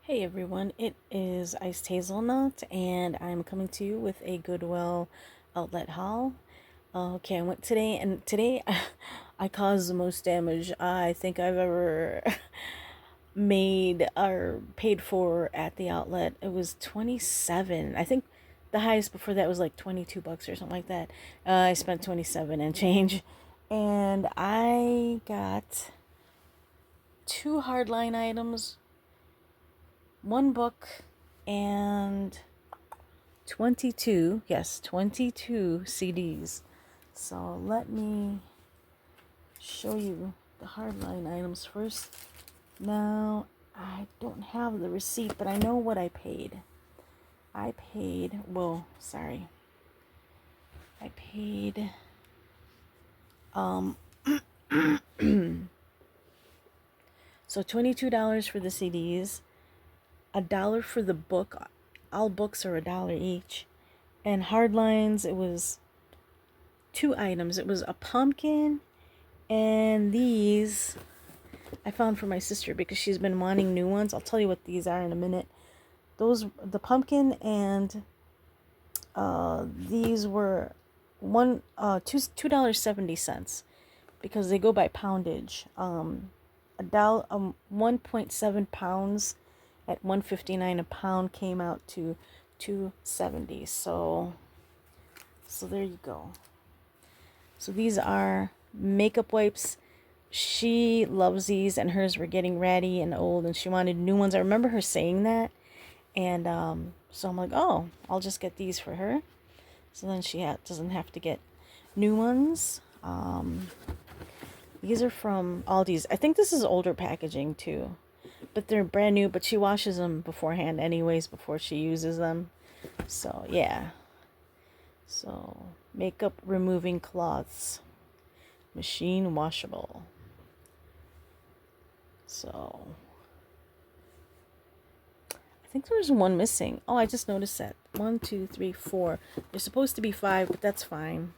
Hey everyone, it is Icedhazelnut, and I'm coming to you with a Goodwill Outlet haul. Okay, I went today, and today I caused the most damage I think I've ever made or paid for at the outlet. It was 27. I think the highest before that was like 22 bucks or something like that. I spent 27 and change, and I got two hardline items, one book, and 22, yes, 22 CDs. So let me show you the hardline items first. Now, I don't have the receipt, but I know what I paid. I paid, um, so $22 for the CDs, a dollar for the book. All books are a dollar each. And hardlines, it was two items. It was a pumpkin and these I found for my sister because she's been wanting new ones. I'll tell you what these are in a minute. The pumpkin and these were $2.70 because they go by poundage. A dollar 1.7 pounds at 1.59 a pound came out to 2.70. So there you go. So these are makeup wipes. She loves these, and hers were getting ratty and old, and she wanted new ones. I remember her saying that, and so I'm like, oh, I'll just get these for her. So then she doesn't have to get new ones. These are from Aldi's. I think this is older packaging too, but they're brand new. But she washes them beforehand, anyways, before she uses them. So yeah. So makeup removing cloths, machine washable. So I think there's one missing. Oh, I just noticed that. 1, 2, 3, 4. There's supposed to be 5, but that's fine.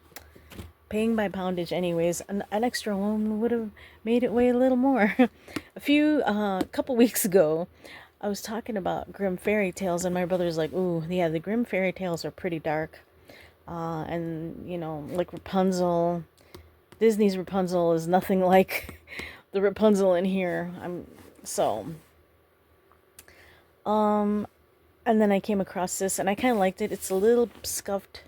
Paying by poundage anyways. An extra one would have made it weigh a little more. Couple weeks ago, I was talking about grim fairy tales, and my brother's like, ooh, yeah, the grim fairy tales are pretty dark. And, like Rapunzel. Disney's Rapunzel is nothing like the Rapunzel in here. Um, and then I came across this, and I kind of liked it. It's a little scuffed,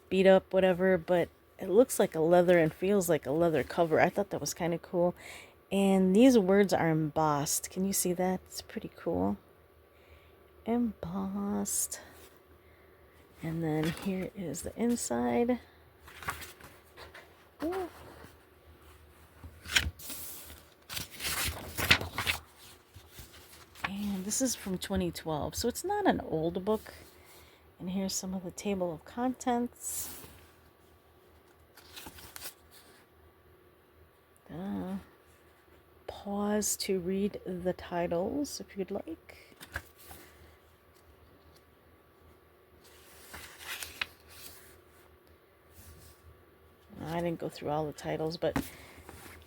beat up, whatever, but it looks like a leather and feels like a leather cover. I thought that was kind of cool. And these words are embossed. Can you see that? It's pretty cool. Embossed. And then here is the inside. Ooh. And this is from 2012, so it's not an old book. And here's some of the table of contents. Pause to read the titles if you'd like. I didn't go through all the titles, but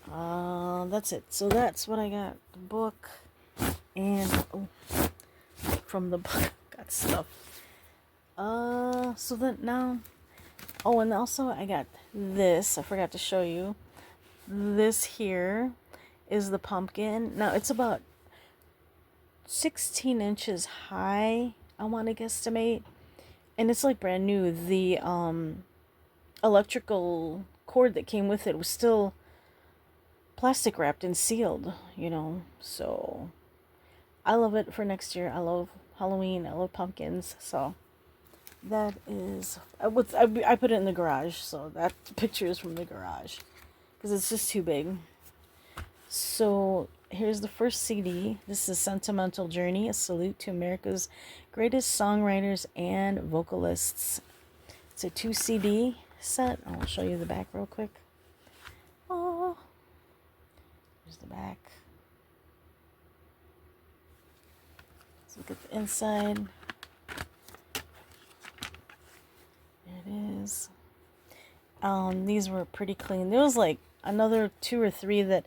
that's it. So that's what I got. The book, and from the book got stuff. So then now, and also I got this. I forgot to show you. This here is the pumpkin. Now it's about 16 inches high, I want to guesstimate, and it's like brand new. The electrical cord that came with it was still plastic wrapped and sealed, so I love it for next year. I love Halloween. I love pumpkins. So that is, I put it in the garage, so that picture is from the garage because it's just too big. So here's the first CD. This is Sentimental Journey, a salute to America's greatest songwriters and vocalists. It's a 2 CD set. I'll show you the back real quick. Oh, here's the back. Let's look at the inside. There it is. These were pretty clean. There was like another 2 or 3 that,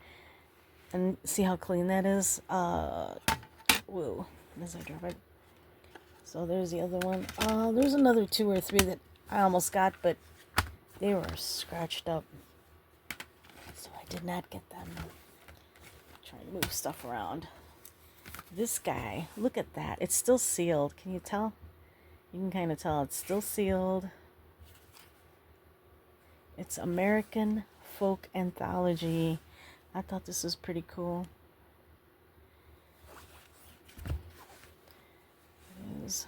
and see how clean that is. Woo. as I drop it. So there's the other one. There's another 2 or 3 that I almost got, but they were scratched up, so I did not get them. Trying to move stuff around. This guy, look at that. It's still sealed. Can you tell? You can kind of tell it's still sealed. It's American Folk Anthology. I thought this was pretty cool. It is.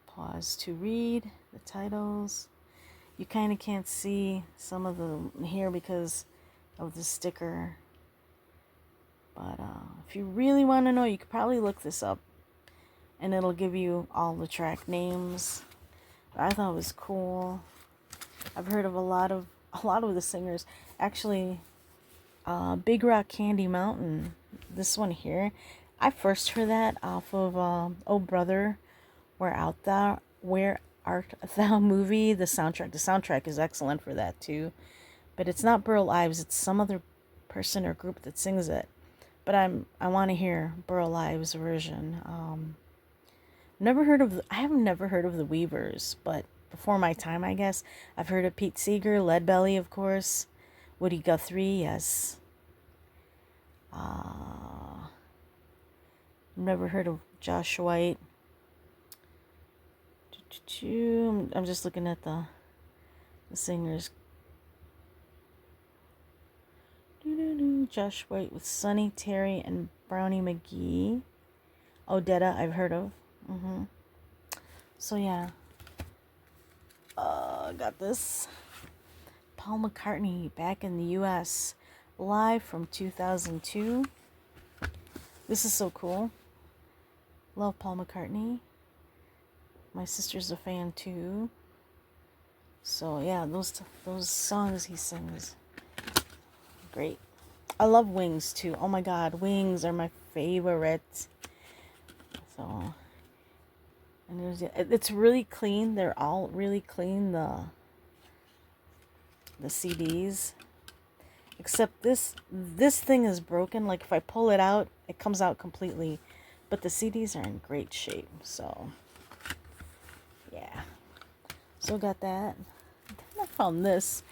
Pause to read the titles. You kind of can't see some of them here because of the sticker. But if you really want to know, you could probably look this up, and it'll give you all the track names. I thought it was cool. I've heard of a lot of the singers. Actually, Big Rock Candy Mountain. This one here, I first heard that off of Oh Brother, Where Art Thou movie. The soundtrack. The soundtrack is excellent for that too. But it's not Burl Ives. It's some other person or group that sings it. But I want to hear Burl Ives' version. I have never heard of the Weavers, but before my time, I guess. I've heard of Pete Seeger, Leadbelly, of course, Woody Guthrie, yes. Never heard of Josh White. I'm just looking at the singers. Josh White with Sonny Terry and Brownie McGee. Odetta, I've heard of. So yeah. Got this. Paul McCartney back in the U.S. live from 2002. This is so cool. Love Paul McCartney. My sister's a fan too. So yeah, those songs he sings, great. I love Wings too. Oh my God, Wings are my favorite. So, and it's really clean. They're all really clean. The CDs, except this thing is broken. Like if I pull it out, it comes out completely. But the CDs are in great shape. So, yeah. So got that. Then I found this.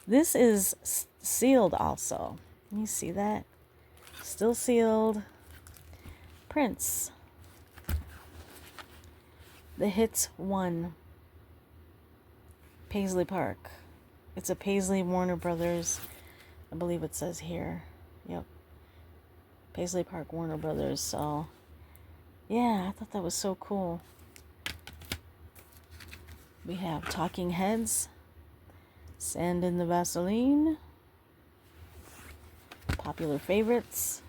This is sealed also. Can you see that? Still sealed. Prince. The Hits 1. Paisley Park. It's a Paisley Warner Brothers. I believe it says here. Yep. Paisley Park Warner Brothers. So, yeah, I thought that was so cool. We have Talking Heads. Sand in the Vaseline. Popular favorites.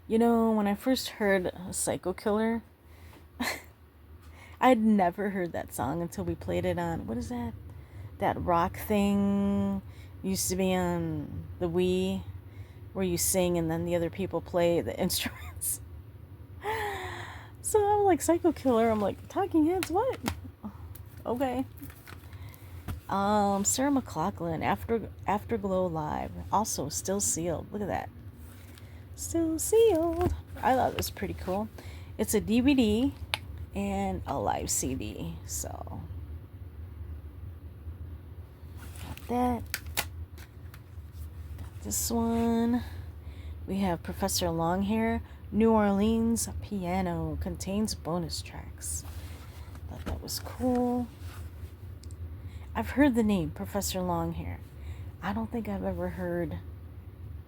You know, when I first heard Psycho Killer, I'd never heard that song until we played it on, what is that? That rock thing used to be on the Wii, where you sing and then the other people play the instruments. So I'm like, Psycho Killer, I'm like, Talking Heads, what? Okay. Sarah McLachlan, Afterglow Live, also still sealed. Look at that. Still sealed. I thought it was pretty cool. It's a DVD and a live CD. So got that. Got this one. We have Professor Longhair, New Orleans Piano, contains bonus tracks. Thought that was cool. I've heard the name Professor Longhair. I don't think I've ever heard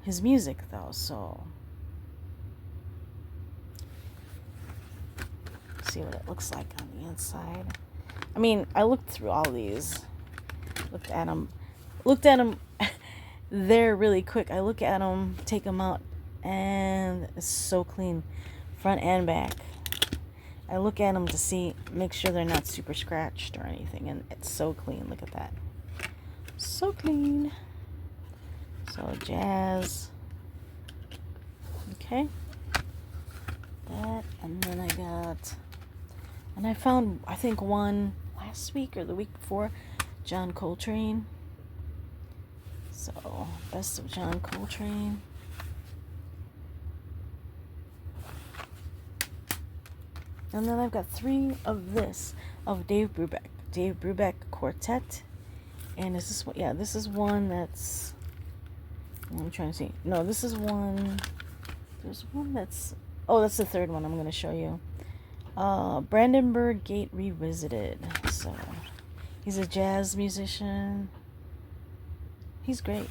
his music though, so see what it looks like on the inside. I mean, I looked through all these, looked at them there really quick. I look at them, take them out, and it's so clean, front and back. I look at them to make sure they're not super scratched or anything, and it's so clean. Look at that, so clean. So jazz. Okay. That, and then I found, I think one last week or the week before, John Coltrane. So, best of John Coltrane. And then I've got 3 of this, of Dave Brubeck. Dave Brubeck Quartet. And is this one? Yeah, this is one that's... I'm trying to see. No, this is one... There's one that's... Oh, that's the 3rd one I'm going to show you. Brandenburg Gate Revisited. So, he's a jazz musician. He's great.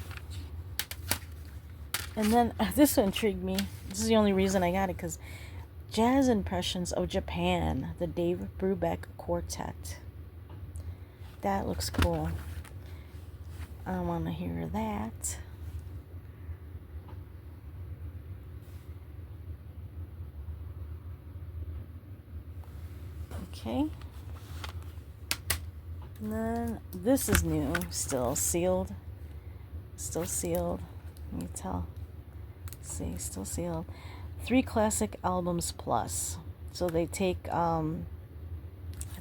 And then, this intrigued me. This is the only reason I got it, because Jazz Impressions of Japan, the Dave Brubeck Quartet. That looks cool. I want to hear that. Okay. And then this is new, still sealed. Still sealed. Let me tell. See, still sealed. 3 classic albums plus. So they take I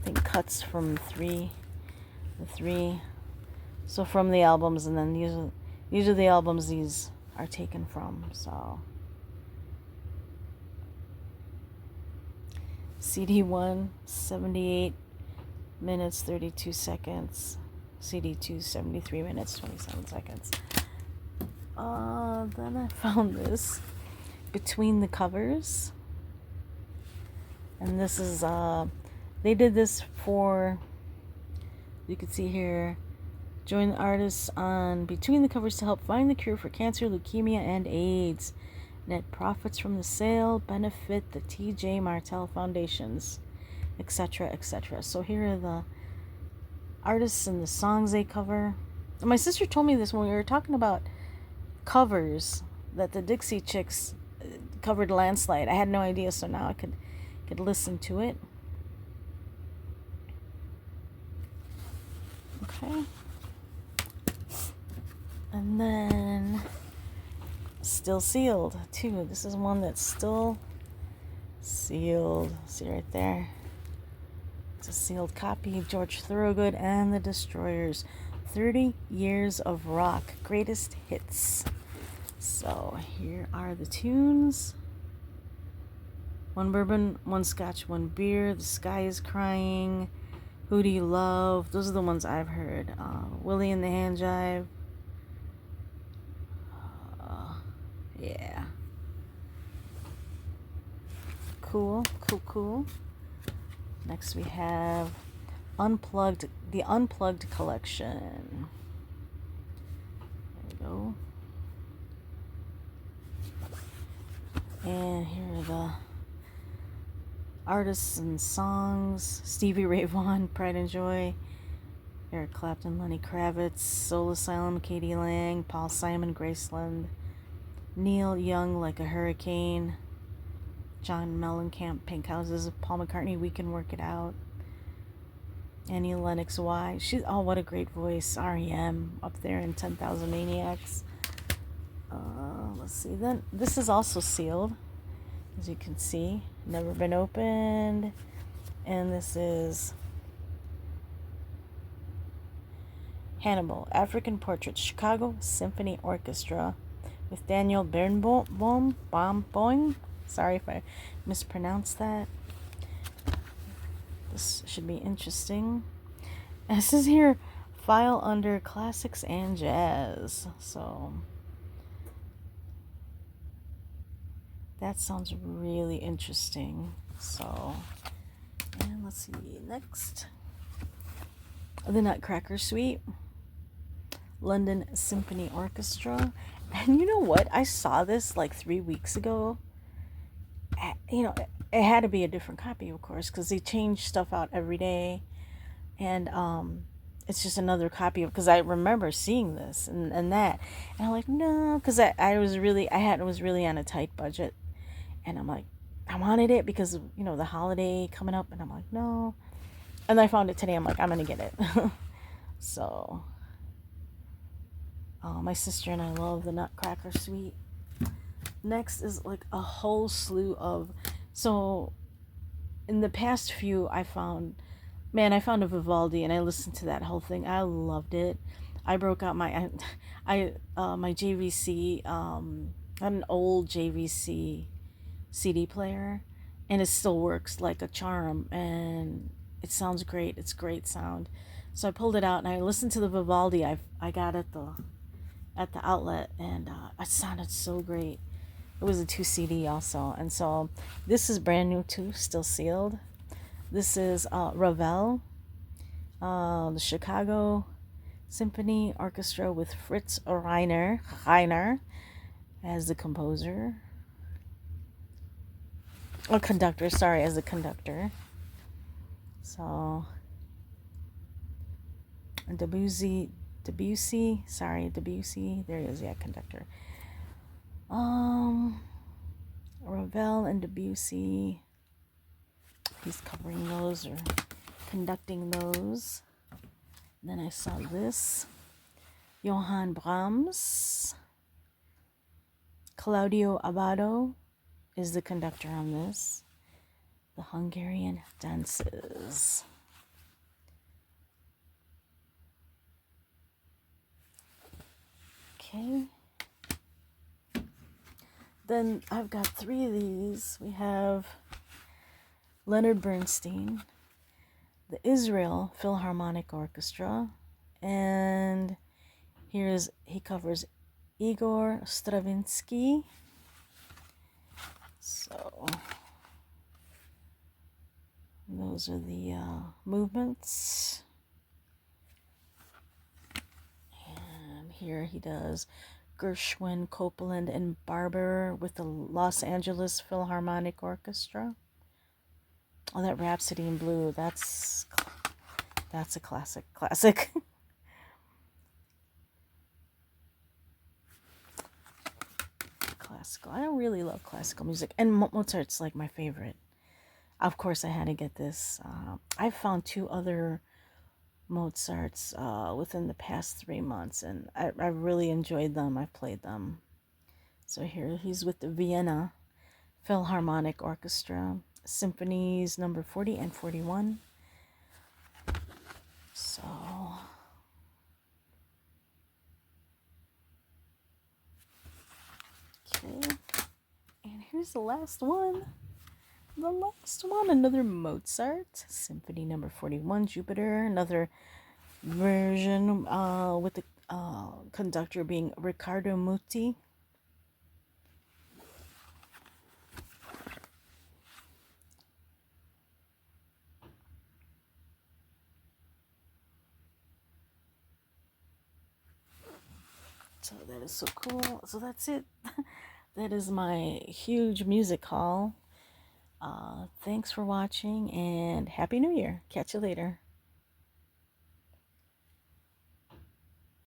think cuts from the 3. So from the albums, and then these are the albums these are taken from. So CD 1, 78 minutes 32 seconds. CD 2, 73 minutes 27 seconds. Then I found this Between the Covers, and this is they did this for, you can see here, join the artists on Between the Covers to help find the cure for cancer, leukemia, and AIDS. Net profits from the sale benefit the T.J. Martell Foundations, etc., etc. So here are the artists and the songs they cover. My sister told me this when we were talking about covers, that the Dixie Chicks covered Landslide. I had no idea, so now I could listen to it. Okay. And then still sealed too. This is one that's still sealed. See right there. It's a sealed copy. George Thorogood and the Destroyers. 30 Years of Rock. Greatest Hits. So here are the tunes. 1 bourbon, 1 scotch, 1 beer. The Sky is Crying. Who Do You Love? Those are the ones I've heard. Willie and the Hand Jive. Yeah. Cool. Next we have Unplugged, the Unplugged Collection. There we go. And here are the artists and songs. Stevie Ray Vaughan, Pride and Joy. Eric Clapton, Lenny Kravitz, Soul Asylum, Katie Lang, Paul Simon, Graceland. Neil Young, Like a Hurricane. John Mellencamp, Pink Houses. Paul McCartney, We Can Work It Out. Annie Lennox, Why. What a great voice. R.E.M. up there in 10,000 Maniacs. Let's see. Then this is also sealed, as you can see. Never Been Opened. And this is Hannibal, African Portraits, Chicago Symphony Orchestra, with Daniel Barenboim. Sorry if I mispronounced that. This should be interesting. And this is here, file under classics and jazz. So that sounds really interesting. So, and let's see, next. The Nutcracker Suite, London Symphony Orchestra. And you know what? I saw this like 3 weeks ago. It had to be a different copy, of course, because they change stuff out every day. And it's just another copy of, because I remember seeing this and that. And I'm like, no, because I was really on a tight budget. And I'm like, I wanted it because, the holiday coming up. And I'm like, no. And I found it today. I'm like, I'm going to get it. So, my sister and I love the Nutcracker Suite. Next is like a whole slew of, so in the past few I found a Vivaldi, and I listened to that whole thing. I loved it. I broke out my JVC, an old JVC CD player, and it still works like a charm, and it sounds great. It's great sound. So I pulled it out and I listened to the Vivaldi I got at the outlet, and it sounded so great. It was a 2 CD also, and so this is brand new too, still sealed. This is Ravel, the Chicago Symphony Orchestra with Fritz Reiner as the composer. Or conductor, sorry, as the conductor. So Debussy, there he is, yeah, conductor. Ravel and Debussy, he's covering those or conducting those. And then I saw this, Johann Brahms, Claudio Abbado is the conductor on this. The Hungarian dances. Okay. Then I've got 3 of these. We have Leonard Bernstein, the Israel Philharmonic Orchestra, and he covers Igor Stravinsky. So those are the movements. And here he does Gershwin, Copeland, and Barber with the Los Angeles Philharmonic Orchestra. Oh, that Rhapsody in Blue, that's a classic. Classical. I really love classical music, and Mozart's like my favorite. Of course, I had to get this. I found 2 other Mozarts within the past 3 months, and I really enjoyed them. I've played them. So here he's with the Vienna Philharmonic Orchestra, Symphonies number 40 and 41. So okay, and here's the last one. Another Mozart, Symphony number 41, Jupiter, another version with the conductor being Riccardo Muti. So that is so cool. So that's it. That is my huge music haul. Thanks for watching, and Happy New Year. Catch you later.